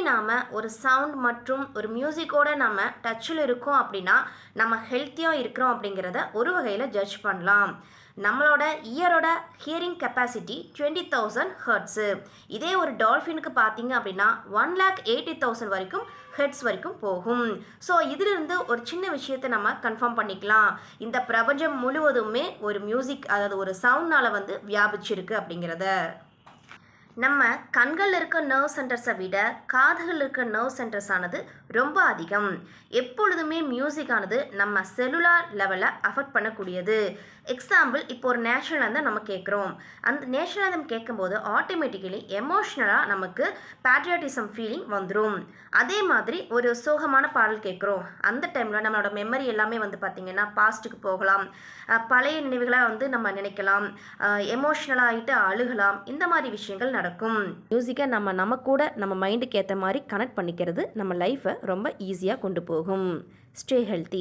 நாம் ஒரு சவுண்ட் மற்றும் ஒரு மியூசிக்கோடு நம்ம டச்சில் இருக்கோம் அப்படின்னா நம்ம ஹெல்த்தியாக இருக்கிறோம் அப்படிங்கிறத ஒரு வகையில் ஜட்ஜ் பண்ணலாம். நம்மளோட இயரோட ஹியரிங் கெப்பாசிட்டி 20,000 ஹெர்ட்ஸு. இதே ஒரு டால்ஃபினுக்கு பார்த்தீங்க அப்படின்னா 1,80,000 வரைக்கும் ஹெர்ட்ஸ் வரைக்கும் போகும். ஸோ இதிலிருந்து ஒரு சின்ன விஷயத்தை நம்ம கன்ஃபார்ம் பண்ணிக்கலாம். இந்த பிரபஞ்சம் முழுவதுமே ஒரு மியூசிக், அதாவது ஒரு சவுண்ட்னால் வியாபிச்சிருக்கு அப்படிங்கிறத. நம்ம கண்களில் இருக்க நர்வ் சென்டர்ஸை விட காதுகளில் இருக்க நர்வ் சென்டர்ஸ் ஆனது ரொம்ப அதிகம். எப்பொழுதுமே மியூசிக் ஆனது நம்ம செல்லுலார் லெவலில் அஃபெக்ட் பண்ணக்கூடியது. எக்ஸாம்பிள், இப்போ ஒரு நேஷனல் ஆந்தம் நம்ம கேட்குறோம். அந்த நேஷனல் ஆந்தம் கேட்கும்போது ஆட்டோமேட்டிக்கலி எமோஷ்னலாக நமக்கு பேட்ரியாட்டிசம் ஃபீலிங் வந்துடும். அதே மாதிரி ஒரு சோகமான பாடல் கேட்குறோம், அந்த டைமில் நம்மளோட மெமரி எல்லாமே பார்த்திங்கன்னா பாஸ்ட்டுக்கு போகலாம். பழைய நினைவுகளாக நம்ம நினைக்கலாம், எமோஷ்னலாக ஆகிட்டு அழுகலாம். இந்த மாதிரி விஷயங்கள் நடக்கும். மியூசிக்கை நம்ம கூட நம்ம மைண்டுக்கு ஏற்ற மாதிரி கனெக்ட் பண்ணிக்கிறது நம்ம லைஃப்பை ரொம்ப ஈஸியாக கொண்டு போகும். Stay healthy.